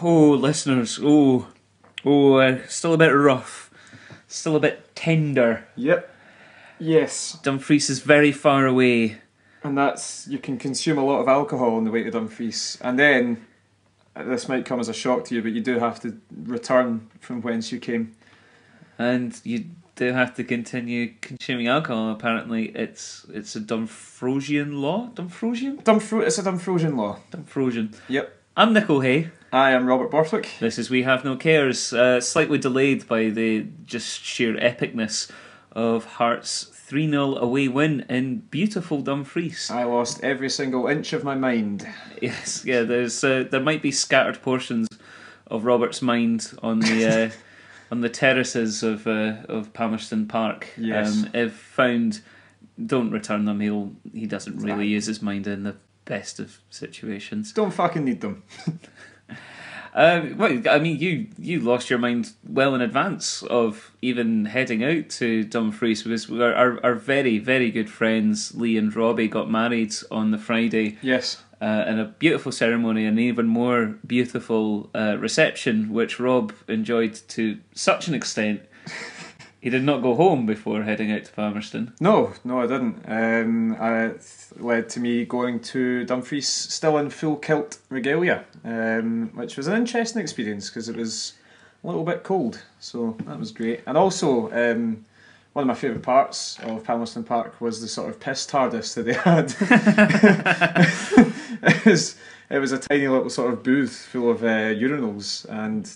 Oh, listeners, still a bit rough, still a bit tender. Yep. Yes. Dumfries is very far away. And you can consume a lot of alcohol on the way to Dumfries. And then, this might come as a shock to you, but you do have to return from whence you came. And you do have to continue consuming alcohol, apparently. It's a Dumfrosian law? Dumfrosian? It's a Dumfrosian law. Dumfrosian. Yep. I'm Nicole Hay. I am Robert Borthwick. This is We Have No Cares, slightly delayed by the just sheer epicness of Heart's 3-0 away win in beautiful Dumfries. I lost every single inch of my mind. Yes, yeah. There might be scattered portions of Robert's mind on the on the terraces of Palmerston Park. Yes. If found, don't return them. He doesn't really use his mind in the best of situations. Don't fucking need them. Well, I mean, you lost your mind well in advance of even heading out to Dumfries, because our very, very good friends Lee and Robbie got married on the Friday. Yes. In a beautiful ceremony, and an even more beautiful reception, which Rob enjoyed to such an extent he did not go home before heading out to Palmerston. No, I didn't. It led to me going to Dumfries still in full kilt regalia, which was an interesting experience because it was a little bit cold, so that was great. And also, one of my favourite parts of Palmerston Park was the sort of piss TARDIS that they had. It was a tiny little sort of booth full of urinals, and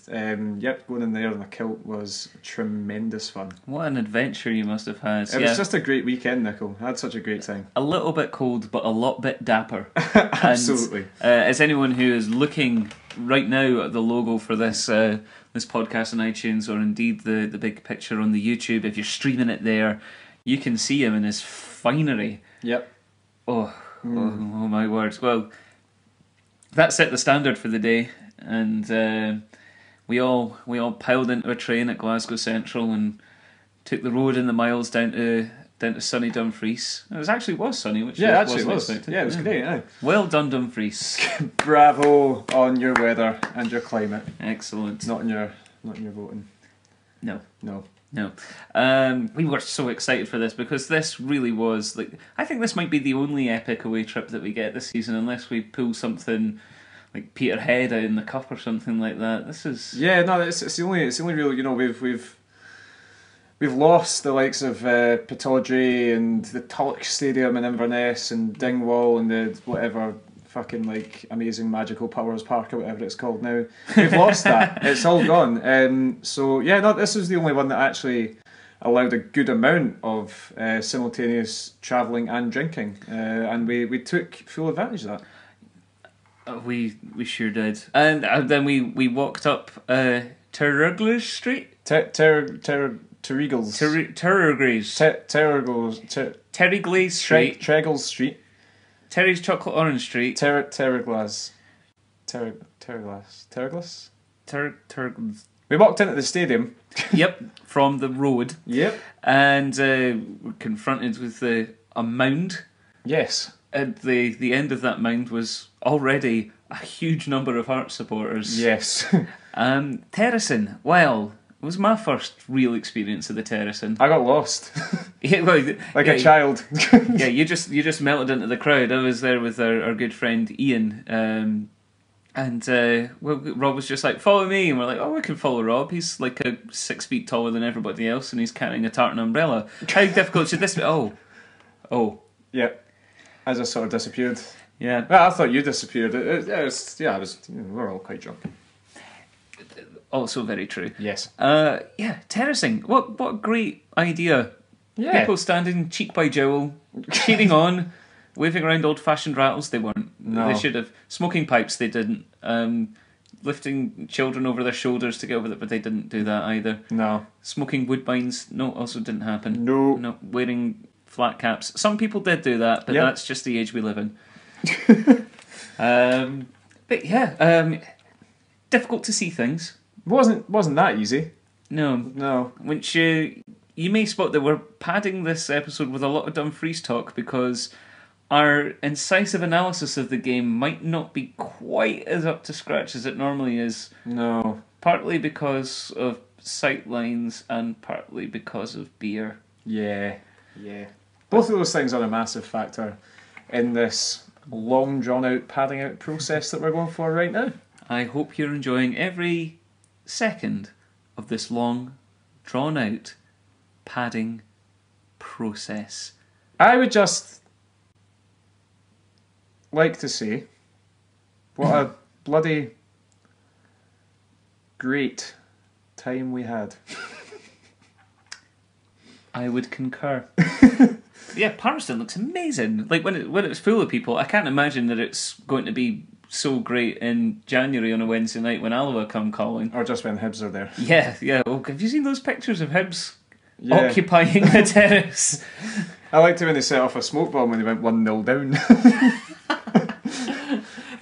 going in there in a kilt was tremendous fun. What an adventure you must have had. It was just a great weekend, Nicole. I had such a great time. A little bit cold, but a lot bit dapper. Absolutely. And, as anyone who is looking right now at the logo for this this podcast on iTunes, or indeed the big picture on the YouTube, if you're streaming it there, you can see him in his finery. Yep. Oh my words. Well, that set the standard for the day, and we all piled into a train at Glasgow Central and took the road in the miles down to sunny Dumfries. It was sunny, which wasn't expected. Yeah, it was great. Yeah. Well done, Dumfries. Bravo on your weather and your climate. Excellent. Not in your voting. No. No. We were so excited for this because this really was I think this might be the only epic away trip that we get this season, unless we pull something like Peterhead out in the cup or something like that. This is it's the only real, we've lost the likes of Pittodrie and the Tulloch Stadium in Inverness and Dingwall and the whatever fucking amazing magical powers park or whatever it's called now. We've lost that. It's all gone. This was the only one that actually allowed a good amount of simultaneous travelling and drinking, and we took full advantage of that. We sure did. And then we walked up Terregles Street. Terregles. Terregles Street. Treggles Street. Terry's Chocolate Orange Street. Terreglas. We walked into the stadium. Yep, from the road. Yep. And were confronted with a mound. Yes. At the end of that mound was already a huge number of Hearts supporters. Yes. Terracing. Well, it was my first real experience of the terracing. I got lost. A child. Yeah, you just melted into the crowd. I was there with our good friend Ian, Rob was just like, follow me, and we're like, we can follow Rob. He's 6 feet taller than everybody else, and he's carrying a tartan umbrella. How difficult should this be? Oh. Yep. I just sort of disappeared. Yeah. Well, I thought you disappeared. We're all quite drunk. Also very true. Yes. Terracing. What a great idea. Yeah. People standing cheek by jowl, cheering on, waving around old-fashioned rattles. They weren't. No. They should have. Smoking pipes, they didn't. Lifting children over their shoulders to get over it, but they didn't do that either. No. Smoking woodbines, no, also didn't happen. No. Wearing flat caps. Some people did do that, but that's just the age we live in. Difficult to see things. Wasn't that easy? No. Which you may spot that we're padding this episode with a lot of Dumfries talk because our incisive analysis of the game might not be quite as up to scratch as it normally is. No. Partly because of sight lines and partly because of beer. Yeah. Both of those things are a massive factor in this long drawn out padding out process that we're going for right now. I hope you're enjoying every second of this long drawn out padding process. I would just like to say what a bloody great time we had. I would concur. Yeah, Palmerston looks amazing. Like when it's full of people, I can't imagine that it's going to be so great in January on a Wednesday night when Alloa come calling. Or just when Hibs are there. Yeah. Well, have you seen those pictures of Hibs occupying the terrace? I liked it when they set off a smoke bomb when they went 1-0 down.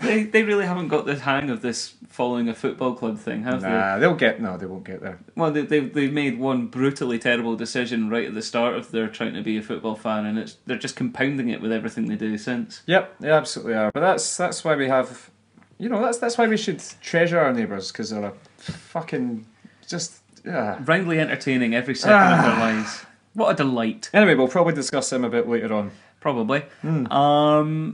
They really haven't got the hang of this following a football club thing, have they? They won't get there. Well, they've made one brutally terrible decision right at the start of their trying to be a football fan, and they're just compounding it with everything they do since. Yep, they absolutely are. But that's why we have, that's why we should treasure our neighbours, because they're a fucking just roundly entertaining every second of their lives. What a delight. Anyway, we'll probably discuss them a bit later on. Probably. So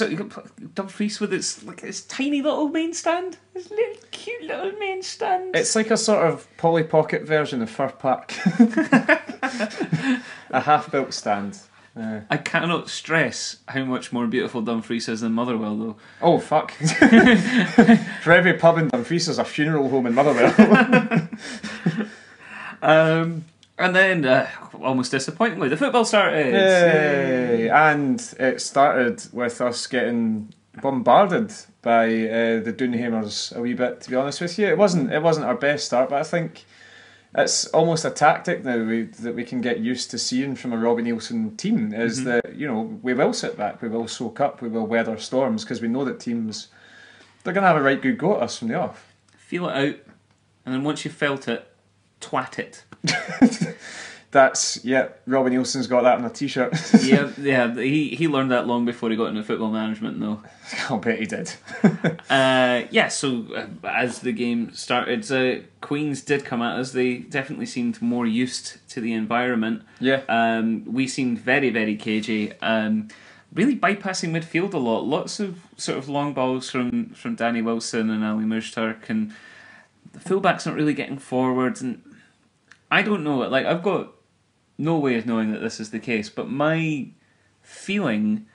you got Dumfries with its tiny little main stand. Its little cute little main stand. It's like a sort of Polly Pocket version of Fur Park. A half-built stand. I cannot stress how much more beautiful Dumfries is than Motherwell, though. Oh, fuck. For every pub in Dumfries, there's a funeral home in Motherwell. And then, almost disappointingly, the football started. Yay. And it started with us getting bombarded by the Doonhamers a wee bit, to be honest with you. It wasn't our best start, but I think it's almost a tactic now that we can get used to seeing from a Robbie Neilson team, is that, we will sit back, we will soak up, we will weather storms, because we know that teams, they're going to have a right good go at us from the off. Feel it out, and then once you've felt it, twat it. Robbie Neilson's got that on a t-shirt. He learned that long before he got into football management, though. I'll bet he did. So as the game started, Queens did come at us. They definitely seemed more used to the environment. Yeah. We seemed very, very cagey. Really bypassing midfield a lot. Lots of sort of long balls from Danny Wilson and Ali Mushtark, and the fullbacks not really getting forward. And I don't know. Like, I've got no way of knowing that this is the case, but my feeling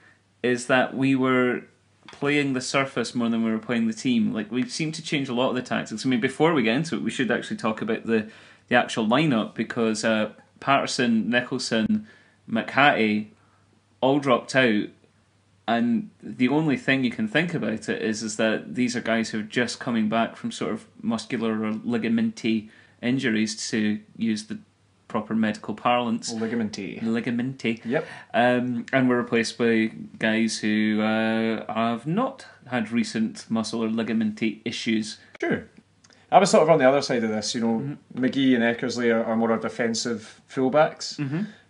is that we were playing the surface more than we were playing the team. Like, we seem to change a lot of the tactics. I mean, before we get into it, we should actually talk about the actual lineup, because Patterson, Nicholson, McHattie all dropped out, and the only thing you can think about it is that these are guys who are just coming back from sort of muscular or ligamenty injuries, to use the proper medical parlance. Ligamenty. Yep. And were replaced by guys who have not had recent muscle or ligamenty issues. Sure. I was sort of on the other side of this, McGee and Eckersley are more defensive fullbacks.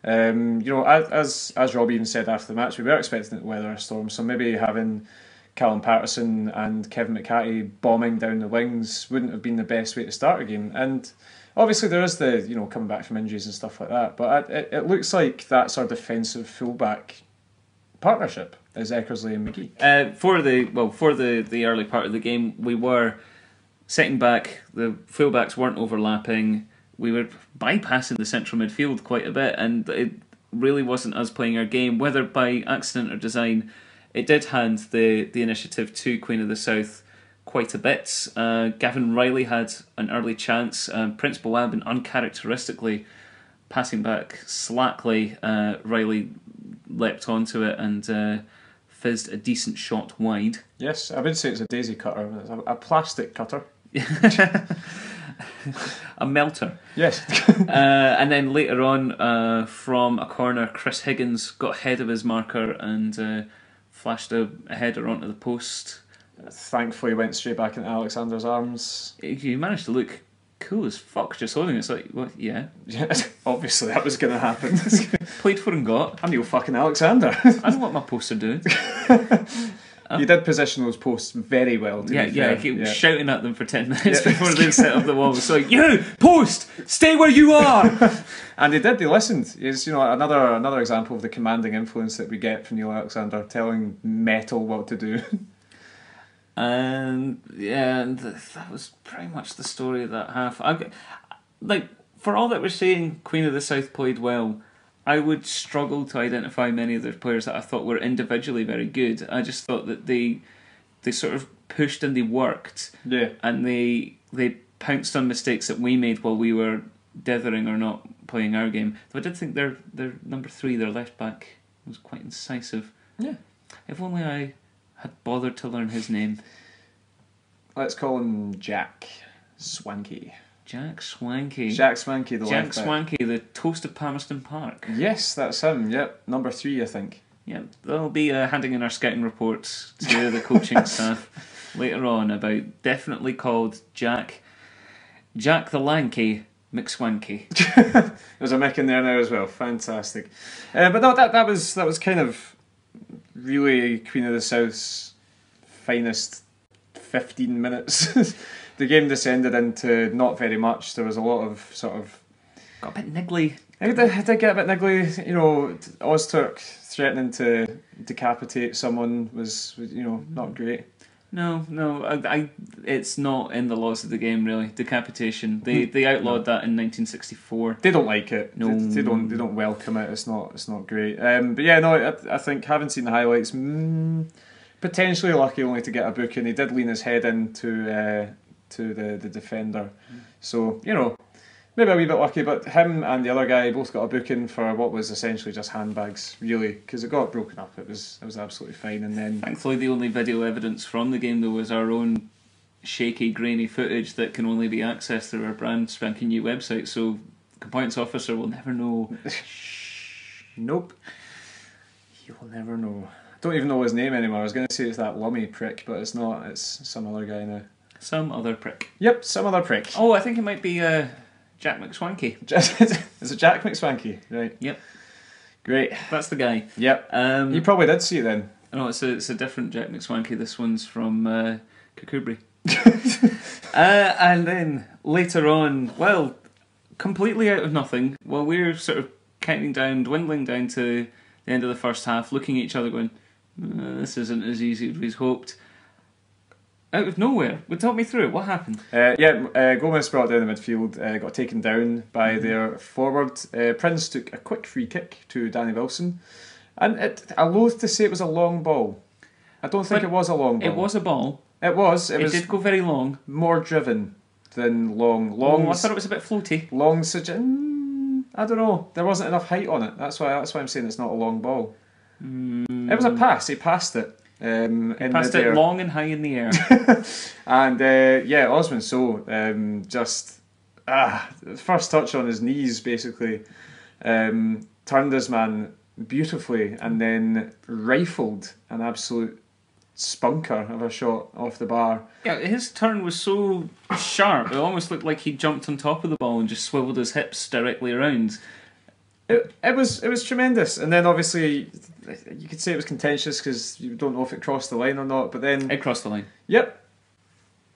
As Rob even said after the match, we were expecting it to weather a storm, so maybe having Callum Patterson and Kevin McHattie bombing down the wings wouldn't have been the best way to start a game. And obviously there is the, coming back from injuries and stuff like that, but it looks like that's our defensive fullback partnership, is Eckersley and McGee. For the early part of the game, we were sitting back, the fullbacks weren't overlapping, we were bypassing the central midfield quite a bit, and it really wasn't us playing our game, whether by accident or design. It did hand the initiative to Queen of the South quite a bit. Gavin Riley had an early chance. Prince Boabin uncharacteristically passing back slackly. Riley leapt onto it and fizzed a decent shot wide. Yes, I would say it's a daisy cutter. It's a plastic cutter. A melter. Yes. And then later on, from a corner, Chris Higgins got ahead of his marker and flashed a header onto the post. Thankfully went straight back into Alexander's arms. You managed to look cool as fuck just holding it. It's like, what? Yeah. Obviously that was going to happen. Played for and got. I'm Neil fucking Alexander. I know what my posts are doing. You did position those posts very well. I keep shouting at them for 10 minutes before they set up the wall. It's like, you post, stay where you are. And they did. They listened. It's another example of the commanding influence that we get from Neil Alexander telling metal what to do. And that was pretty much the story of that half. For all that we're saying, Queen of the South played well, I would struggle to identify many of the players that I thought were individually very good. I just thought that they sort of pushed and they worked, and they pounced on mistakes that we made while we were dithering or not playing our game. Though I did think their number 3, their left back, was quite incisive. Yeah. If only I had bothered to learn his name. Let's call him Jack Swanky. Jack Swanky. Jack Swanky, the Jack left back. Swanky, the toast of Palmerston Park. Yes, that's him. Yep, number 3, I think. Yeah, they'll be handing in our scouting reports to the coaching staff later on about definitely called Jack the Lanky McSwanky. There's a Mick in there now as well. Fantastic. But no, that was kind of really Queen of the South's finest 15 minutes. The game descended into not very much. There was a lot of sort of... Got a bit niggly. I did get a bit niggly. You know, Ozturk threatening to decapitate someone was not great. No, it's not in the laws of the game really. Decapitation. They outlawed that in 1964. They don't like it. No, they don't welcome it. It's not great. But yeah, no, I think having seen the highlights, potentially lucky only to get a booking. He did lean his head into to the defender, so maybe a wee bit lucky. But him and the other guy both got a booking for what was essentially just handbags, really, because it got broken up. It was absolutely fine. And then thankfully the only video evidence from the game though was our own shaky, grainy footage that can only be accessed through our brand spanking new website. So the compliance officer will never know. Nope, you will never know. I don't even know his name anymore. I was going to say it's that Lummy prick, but it's not. It's some other guy now. Some other prick. Yep, some other prick. Oh, I think it might be Jack McSwanky. Is it Jack McSwanky? Right. Yep. Great. That's the guy. Yep. You probably did see it then. No, it's a different Jack McSwanky. This one's from Kirkcudbright. And then later on, well, completely out of nothing, while we're sort of dwindling down to the end of the first half, looking at each other going, this isn't as easy as we'd hoped. Out of nowhere. Well, talk me through it. What happened? Gomez brought down the midfield, got taken down by their forward. Prince took a quick free kick to Danny Wilson. And I'm loath to say it was a long ball. I don't think it was a long ball. It was a ball. It was. It did go very long. More driven than long. Long. I thought it was a bit floaty. Long I don't know. There wasn't enough height on it. That's why I'm saying it's not a long ball. It was a pass. He passed it. Passed it long and high in the air. And Osman first touch on his knees basically turned his man beautifully and then rifled an absolute spunker of a shot off the bar. Yeah, his turn was so sharp it almost looked like he jumped on top of the ball and just swiveled his hips directly around. It was tremendous, and then obviously you could say it was contentious because you don't know if it crossed the line or not. But then it crossed the line. Yep,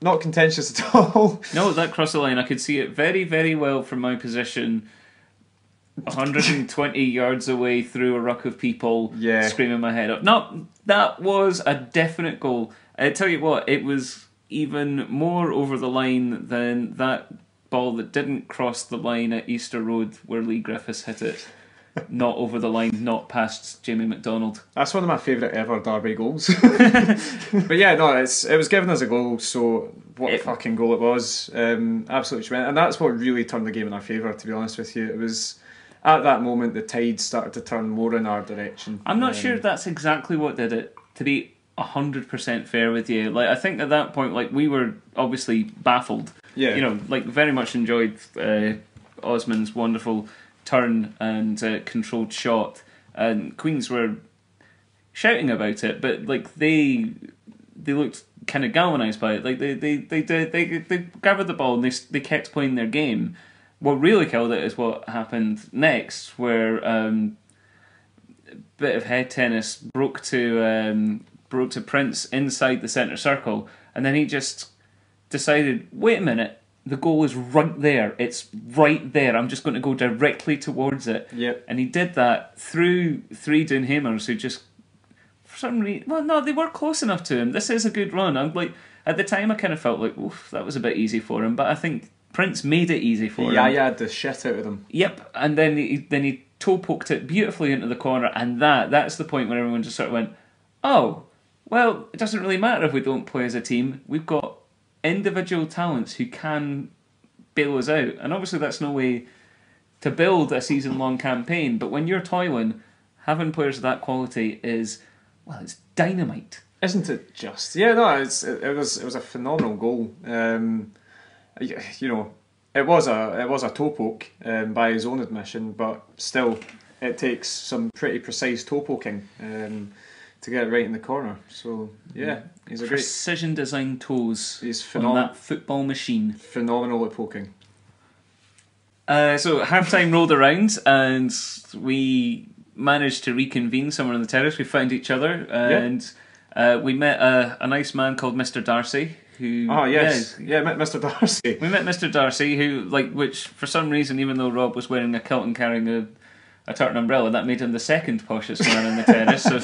not contentious at all. No, that crossed the line. I could see it very, very well from my position. 120 yards away through a ruck of people, screaming my head up. No, that was a definite goal. I tell you what, it was even more over the line than that ball that didn't cross the line at Easter Road where Lee Griffiths hit it. Not over the line, not past Jamie McDonald. That's one of my favourite ever Derby goals. But yeah, no, it was given as a goal, so what a fucking goal it was. Absolutely tremendous. And that's what really turned the game in our favour, to be honest with you. It was at that moment the tide started to turn more in our direction. I'm not sure that's exactly what did it, to be 100% fair with you. Like, I think at that point, like, we were obviously baffled. Yeah. Very much enjoyed Osman's wonderful turn and controlled shot, and Queens were shouting about it, but like they looked kind of galvanised by it. Like they gathered the ball and they kept playing their game. What really killed it is what happened next, where a bit of head tennis broke to Prince inside the centre circle, and then he just decided, wait a minute, the goal is right there. It's right there. I'm just going to go directly towards it. Yep. And he did that through 3 Doonhamers who just, for some reason, well, no, they were close enough to him. This is a good run. I'm like, at the time, I kind of felt like, oof, that was a bit easy for him. But I think Prince made it easy for him. Yeah, he had the shit out of them. Yep. And then he toe poked it beautifully into the corner, and that's the point where everyone just sort of went, oh, well, it doesn't really matter if we don't play as a team. We've got individual talents who can bail us out. And obviously that's no way to build a season-long campaign, but when you're toiling, having players of that quality is, well, it's dynamite. Isn't it just? Yeah, no, it was a phenomenal goal. You know, it was a toe poke by his own admission, but still, it takes some pretty precise toe poking to get it right in the corner. So yeah, he's a precision designed toes. He's on that football machine. Phenomenal at poking. So half-time rolled around and we managed to reconvene somewhere on the terrace. We found each other and we met a nice man called Mr. Darcy. Who? Oh yes, met Mr. Darcy. We met Mr. Darcy, which for some reason, even though Rob was wearing a kilt and carrying a tartan umbrella, that made him the second poshest man on the terrace. So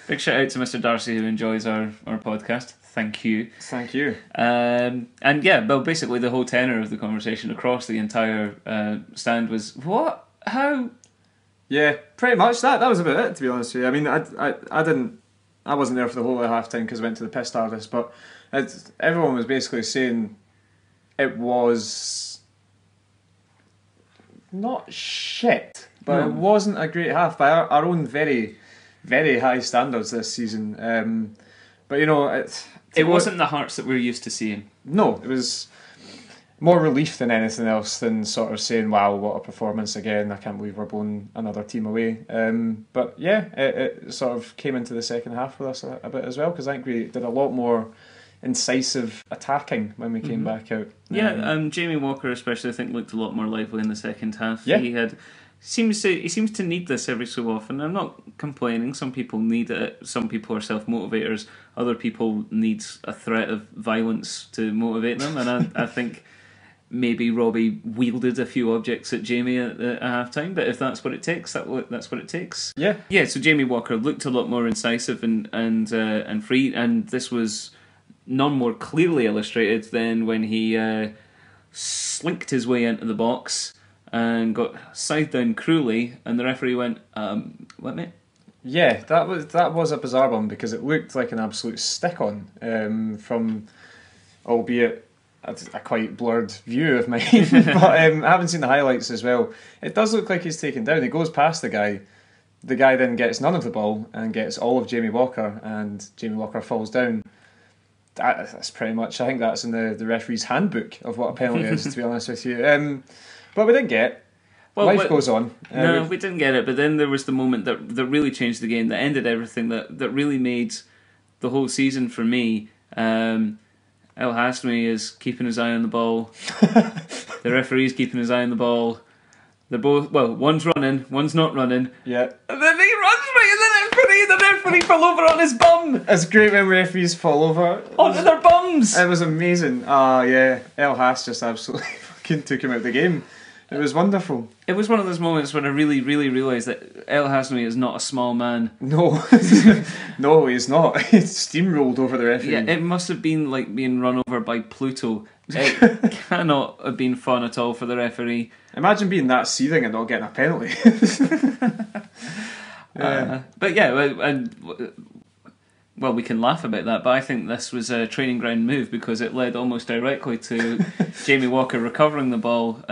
big shout out to Mr. Darcy who enjoys our podcast. Thank you. Thank you. And yeah, well, basically the whole tenor of the conversation across the entire stand was, what? How? Yeah, pretty much. That was about it, to be honest with you. I mean, I wasn't there for the whole of half time because I went to the piss TARDIS, but everyone was basically saying it was not shit, but it wasn't a great half by our own very, very high standards this season. But you know, it wasn't the Hearts that we're used to seeing. No, it was more relief than anything else, than sort of saying, wow, what a performance again, I can't believe we're blowing another team away. But yeah, it sort of came into the second half with us a bit as well, because I think we did a lot more incisive attacking when we came back out. Yeah, Jamie Walker especially, I think, looked a lot more lively in the second half. Yeah. He seems to need this every so often. I'm not complaining. Some people need it. Some people are self-motivators. Other people need a threat of violence to motivate them. And I think maybe Robbie wielded a few objects at Jamie at half-time. But if that's what it takes, that's what it takes. Yeah. Yeah, so Jamie Walker looked a lot more incisive and free. And this was none more clearly illustrated than when he slinked his way into the box and got scythed down cruelly, and the referee went, what, mate? Yeah, that was a bizarre one, because it looked like an absolute stick-on from, albeit a quite blurred view of mine, but I haven't seen the highlights as well. It does look like he's taken down. He goes past the guy then gets none of the ball and gets all of Jamie Walker, and Jamie Walker falls down. That's pretty much, I think that's in the referee's handbook of what a penalty is, to be honest with you. But we didn't get it. Life goes on. No, we didn't get it, but then there was the moment that really changed the game, that ended everything, that really made the whole season for me. El Hasmi is keeping his eye on the ball. The referee's keeping his eye on the ball. They're both, well, one's running, one's not running. Yeah. And then he runs right at the referee fell over on his bum. It's great when referees fall over. Onto their bums. It was amazing. Yeah. El Has just absolutely fucking took him out of the game. It was wonderful. It was one of those moments when I really, really realised that El Hasmi is not a small man. No. No, he's not. He steamrolled over the referee. Yeah, it must have been like being run over by Pluto. It cannot have been fun at all for the referee. Imagine being that seething and not getting a penalty. But yeah, well, we can laugh about that, but I think this was a training ground move, because it led almost directly to Jamie Walker recovering the ball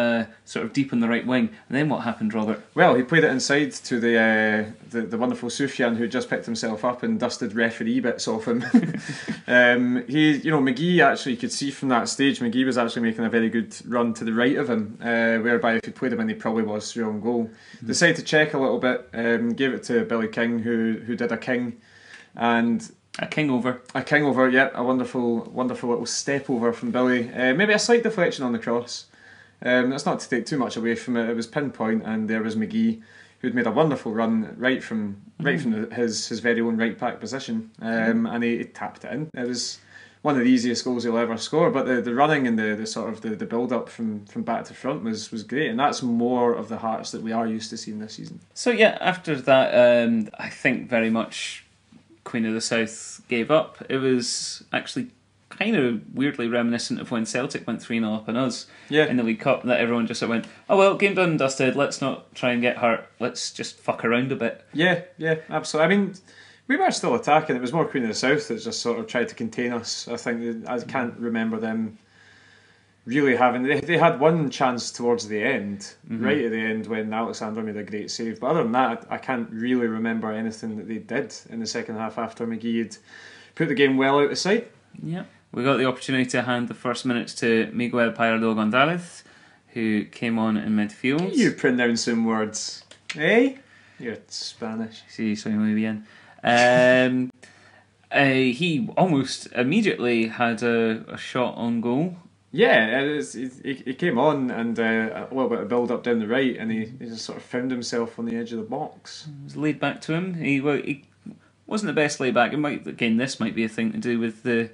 sort of deep in the right wing. And then what happened, Robert? Well, he played it inside to the wonderful Sufjan, who just picked himself up and dusted referee bits off him. McGee, actually, you could see from that stage, McGee was actually making a very good run to the right of him, whereby if he played him in, he probably was through on goal. Decided to check a little bit, gave it to Billy King, who did a king. And A king over. A king over, yeah, a wonderful little step over from Billy. Maybe a slight deflection on the cross. That's not to take too much away from it. It was pinpoint, and there was McGee, who'd made a wonderful run right from his very own right back position, and he tapped it in. It was one of the easiest goals he'll ever score. But the running and the sort of the build up from back to front was great, and that's more of the Hearts that we are used to seeing this season. So yeah, after that, I think very much Queen of the South gave up. It was actually kind of weirdly reminiscent of when Celtic went 3-0 up on us in the League Cup, that everyone just went, oh well, game done and dusted, let's not try and get hurt, let's just fuck around a bit. Yeah, absolutely. I mean, we were still attacking. It was more Queen of the South that just sort of tried to contain us. I think I can't remember them really having... They had one chance towards the end, right at the end, when Alexander made a great save, but other than that, I can't really remember anything that they did in the second half after McGee had put the game well out of sight. Yeah. We got the opportunity to hand the first minutes to Miguel Pardo Gonzalez, who came on in midfield. You pronounce some words, eh? You're Spanish. Sí, soy muy bien. He almost immediately had a shot on goal. Yeah, he came on and a little bit of build up down the right, and he just sort of found himself on the edge of the box. It was laid back to him. He wasn't the best laid back. This might be a thing to do with the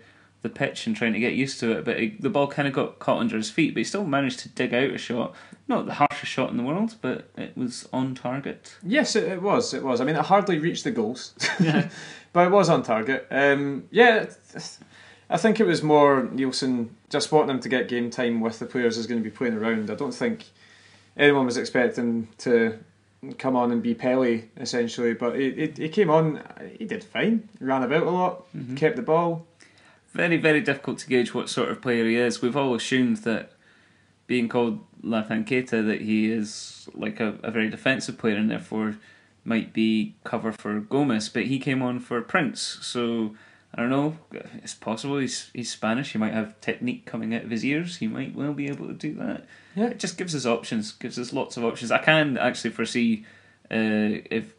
pitch and trying to get used to it, but the ball kind of got caught under his feet, but he still managed to dig out a shot. Not the harshest shot in the world, but it was on target. Yes, it was. I mean, it hardly reached the goals, but it was on target. I think it was more Nielsen just wanting him to get game time with the players who's going to be playing around. I don't think anyone was expecting to come on and be Pele, essentially, but he came on, he did fine, ran about a lot, kept the ball. Very, very difficult to gauge what sort of player he is. We've all assumed that, being called La Tanqueta, that he is like a very defensive player and therefore might be cover for Gomez, but he came on for Prince, so I don't know, it's possible he's Spanish, he might have technique coming out of his ears, he might well be able to do that. Yeah. It just gives us options, gives us lots of options. I can actually foresee if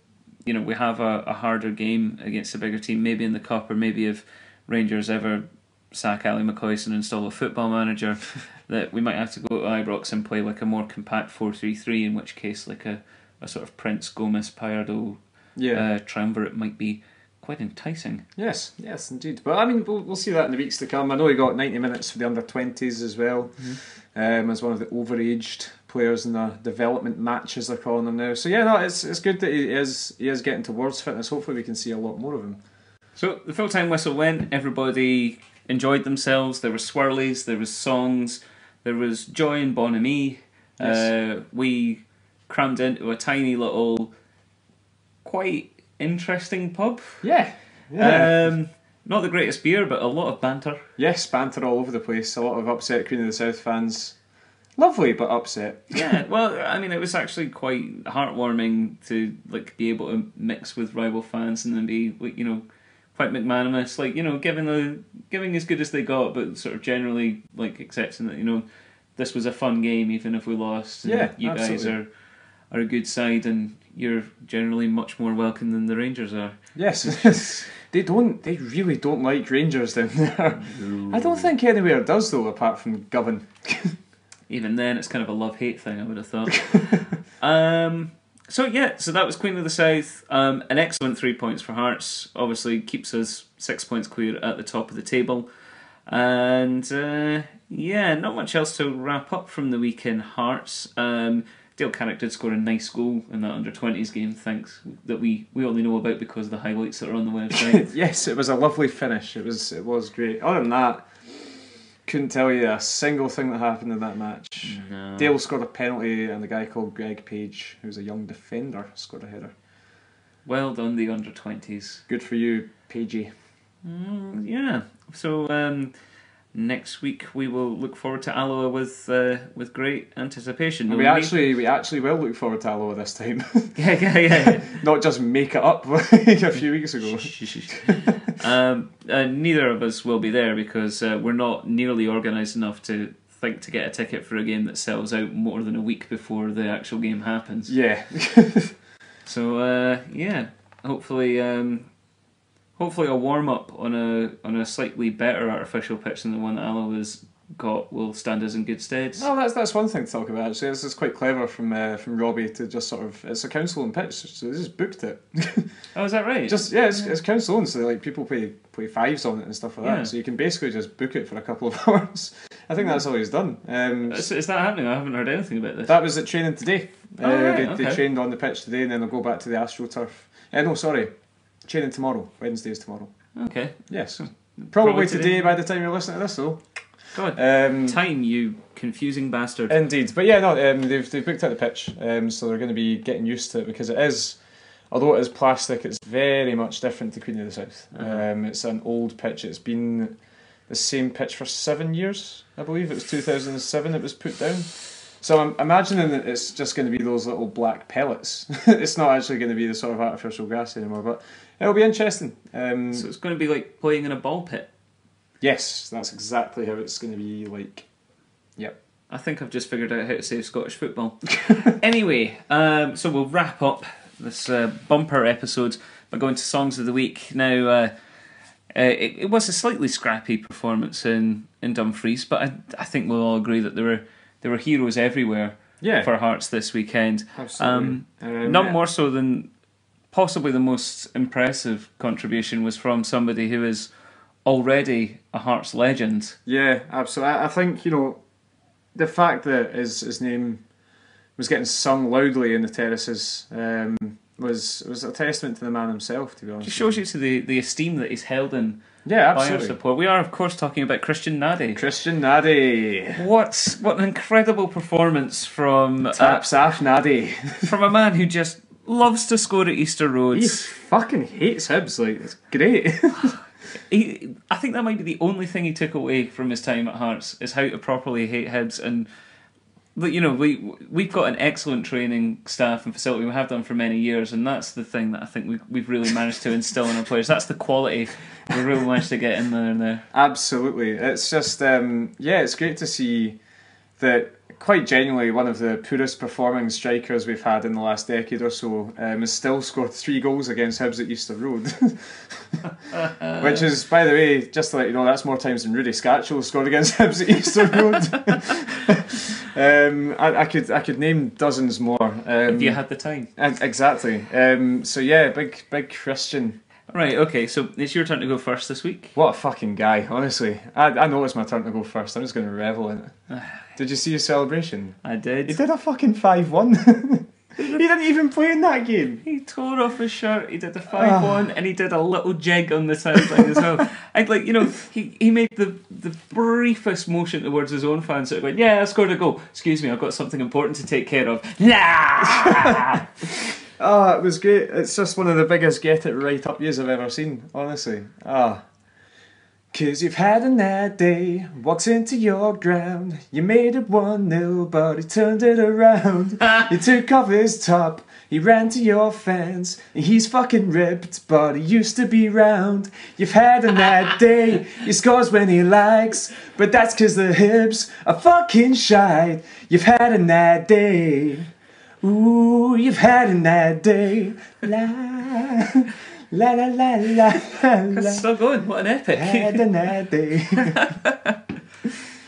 we have a harder game against a bigger team, maybe in the Cup, or maybe if Rangers ever sack Ali McCoist and install a football manager, that we might have to go to Ibrox and play like a more compact 4-3-3, in which case like a sort of Prince, Gomez, Pardo triumvirate might be quite enticing. Yes, indeed. But I mean, we'll see that in the weeks to come. I know he got 90 minutes for the under-20s as well, as one of the overaged players in the development match, as they're calling them now. So yeah, no, it's good that he is getting towards fitness. Hopefully we can see a lot more of him. So the full-time whistle went, everybody enjoyed themselves, there were swirlies, there was songs, there was joy and bonhomie. Yes. We crammed into a tiny little, quite interesting pub. Yeah. Not the greatest beer, but a lot of banter. Yes, banter all over the place, a lot of upset Queen of the South fans. Lovely, but upset. Yeah, well, I mean, it was actually quite heartwarming to be able to mix with rival fans and then be, quite magnanimous, giving as good as they got, but sort of generally accepting that this was a fun game even if we lost. And yeah, you absolutely. guys are a good side and you're generally much more welcome than the Rangers are. Yes, they really don't like Rangers down there. No. I don't think anywhere does though, apart from Govan. Even then, it's kind of a love-hate thing, I would have thought. So that was Queen of the South. An excellent 3 points for Hearts. Obviously keeps us 6 points clear at the top of the table. And not much else to wrap up from the week in Hearts. Dale Carrick did score a nice goal in that under-20s game, thanks, that we only know about because of the highlights that are on the website. Yes, it was a lovely finish. It was great. Other than that, couldn't tell you a single thing that happened in that match. No. Dale scored a penalty and the guy called Greg Page, who's a young defender, scored a header. Well done, the under-20s. Good for you, Pagey. Yeah. So next week we will look forward to Alloa with great anticipation. We actually will look forward to Alloa this time. Yeah. Not just make it up a few weeks ago. Neither of us will be there because we're not nearly organised enough to think to get a ticket for a game that sells out more than a week before the actual game happens. Yeah. So hopefully hopefully a warm-up on a slightly better artificial pitch than the one that Alloa's got will stand us in good stead. Oh, that's one thing to talk about actually. This is quite clever from Robbie to just sort of, it's a council owned pitch, so they just booked it. Oh, is that right? It's council owned, so like people play fives on it and stuff like that. So you can basically just book it for a couple of hours. I think that's all he's done. Is that happening? I haven't heard anything about this. That was at training today. Right, they trained on the pitch today, and then they'll go back to the AstroTurf. No, sorry, training tomorrow. Wednesday is tomorrow. Okay. Yes. Probably today by the time you're listening to this, though. God, time, you confusing bastard. Indeed, but yeah, no, they've booked out the pitch, so they're going to be getting used to it because it is, although it is plastic, it's very much different to Queen of the South. It's an old pitch. It's been the same pitch for 7 years, I believe. It was 2007 it was put down. So I'm imagining that it's just going to be those little black pellets. It's not actually going to be the sort of artificial grass anymore, but it'll be interesting. So it's going to be like playing in a ball pit. Yes, that's exactly how it's going to be like. Yep. I think I've just figured out how to save Scottish football. Anyway, so we'll wrap up this bumper episode by going to Songs of the Week. Now, it was a slightly scrappy performance in Dumfries, but I think we'll all agree that there were heroes everywhere for Hearts this weekend. Absolutely. Not more so than possibly the most impressive contribution was from somebody who is already a Hearts legend. Yeah, absolutely. I think, the fact that his name was getting sung loudly in the terraces was a testament to the man himself, to be honest. It shows you to the esteem that he's held in by our support. We are, of course, talking about Christian Naddy. Christian Naddy. What an incredible performance from Tapsaf Naddy. From a man who just loves to score at Easter Road. He fucking hates Hibs, it's great. I think that might be the only thing he took away from his time at Hearts is how to properly hate Hibs. And we've got an excellent training staff and facility. We have done for many years, and that's the thing that I think we've really managed to instill in our players. That's the quality we really managed to get in there. Absolutely, it's just it's great to see that. Quite genuinely, one of the poorest performing strikers we've had in the last decade or so has still scored 3 goals against Hibs at Easter Road. Which is, by the way, just to let you know, that's more times than Rudy Scatchell scored against Hibs at Easter Road. I could name dozens more. If you had the time. Exactly. So yeah, big Christian. Right, okay, so it's your turn to go first this week. What a fucking guy, honestly. I know it's my turn to go first. I'm just going to revel in it. Did you see his celebration? I did. He did a fucking 5-1. He didn't even play in that game. He tore off his shirt, he did a 5-1, and he did a little jig on the sideline as well. And he made the briefest motion towards his own fans, sort of going, yeah, I scored a goal. Excuse me, I've got something important to take care of. Nah! Oh, it was great. It's just one of the biggest get it right up yous I've ever seen, honestly. Cause you've had a bad day, walked into your ground, you made it 1-0 but he turned it around. He took off his top, he ran to your fans, he's fucking ripped but he used to be round. You've had a bad day, he scores when he likes, but that's cause the Hibs are fucking shite. You've had a bad day. Ooh, you've had a bad day. La la la la la la. It's still going. What an epic! Had a bad day.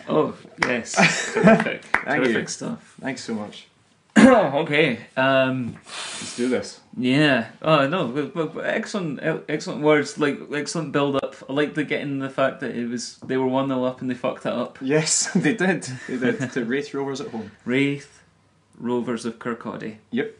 Oh yes, terrific, terrific stuff. Thanks so much. Okay, let's do this. Yeah. Oh no, excellent words. Like excellent build up. I like getting the fact that they were 1-0 up and they fucked that up. Yes, they did. They did to Wraith Rovers at home. Wraith Rovers of Kirkcaldy. Yep.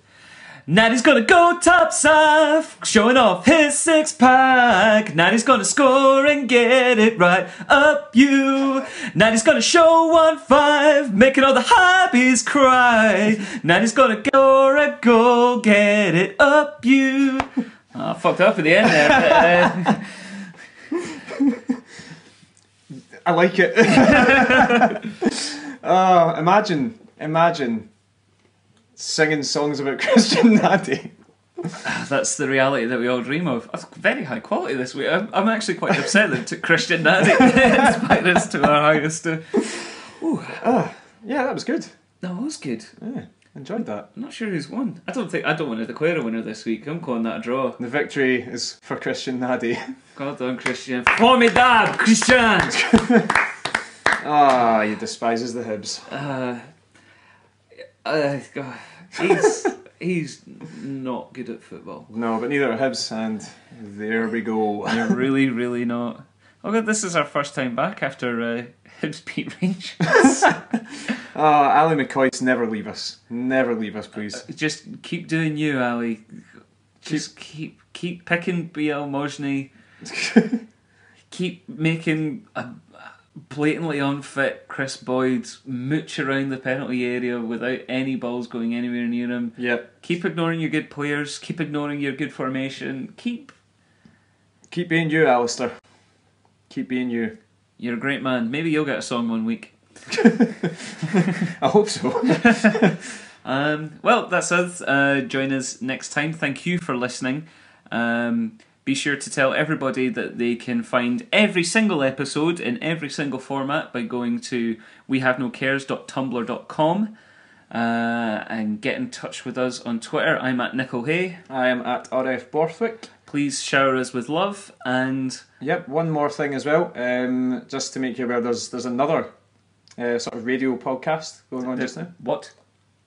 Natty's gonna go top saff, showing off his 6-pack. Natty's gonna score and get it right up you. Natty's gonna show 1-5, making all the hobbies cry. Natty's gonna score a goal, get it up you. I fucked up at the end there. I like it. Imagine singing songs about Christian Naddy. That's the reality that we all dream of. That's very high quality this week. I'm actually quite upset that it took Christian Naddy to inspire us to our highest. Yeah, that was good. That was good. Yeah. Enjoyed that. I'm not sure who's won. I don't want to declare a winner this week. I'm calling that a draw. The victory is for Christian Nadi. God done, Christian. Formidable, Christian! He despises the Hibs. God, he's not good at football. No, but neither are Hibs, and there we go. You're really, really not. Oh God, this is our first time back after Hibs beat Rangers. Ali McCoy's never leave us. Never leave us, please. Just keep doing you, Ali. Just keep picking BL Mojni. Keep making a blatantly unfit Chris Boyd mooch around the penalty area without any balls going anywhere near him. Yep. Keep ignoring your good players. Keep ignoring your good formation. Keep being you, Alistair. Keep being you. You're a great man. Maybe you'll get a song one week. I hope so. Well, that's us. Join us next time. Thank you for listening. Be sure to tell everybody that they can find every single episode in every single format by going to wehavenocares.tumblr.com and get in touch with us on Twitter. I'm at Nickel Hay. I am at RF Borthwick. Please shower us with love. And yep, one more thing as well. Just to make you aware, there's another sort of radio podcast going on just now. What?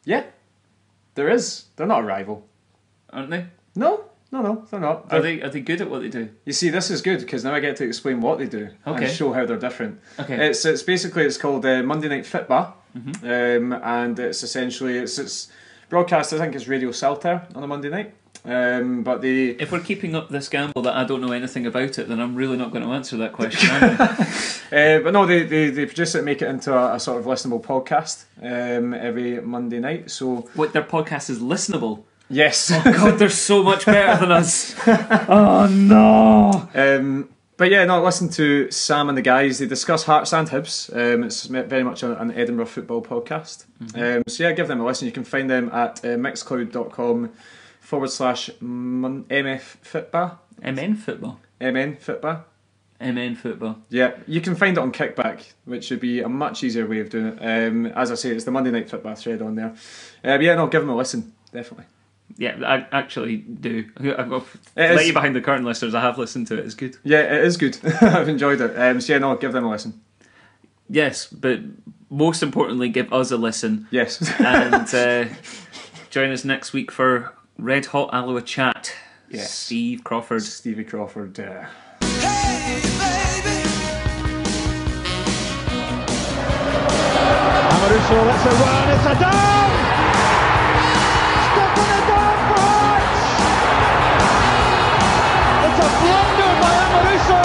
Yeah, there is. They're not a rival, Aren't they? No, they're not. Are they good at what they do? You see, this is good because now I get to explain what they do and show how they're different. Okay. It's basically called Monday Night Fitba, and it's essentially it's broadcast. I think it's Radio Saltaire on a Monday night. But if we're keeping up this gamble that I don't know anything about it, then I'm really not going to answer that question, am I? But no, they produce it and make it into a sort of listenable podcast every Monday night. So what, their podcast is listenable? Yes. Oh God, they're so much better than us. Oh no. But yeah, no, listen to Sam and the guys. They discuss Hearts and Hibs. It's very much an Edinburgh football podcast. So yeah, give them a listen. You can find them at mixcloud.com/MF MN football. MN Fitba. MN football. Yeah, you can find it on Kickback, which would be a much easier way of doing it. As I say, it's the Monday Night Fitba thread on there. But yeah, no, give them a listen, definitely. Yeah, I actually do. I've got let you behind the curtain, listeners. I have listened to it. It's good. Yeah, it is good. I've enjoyed it. So yeah, no, give them a listen. Yes, but most importantly, give us a listen. Yes. And join us next week for Red Hot Alloa Chat. Yes. Stevie Crawford. Hey, baby! Amoruso, that's a run, it's a done! Step on a done for Hearts! It's a blunder by Amoruso!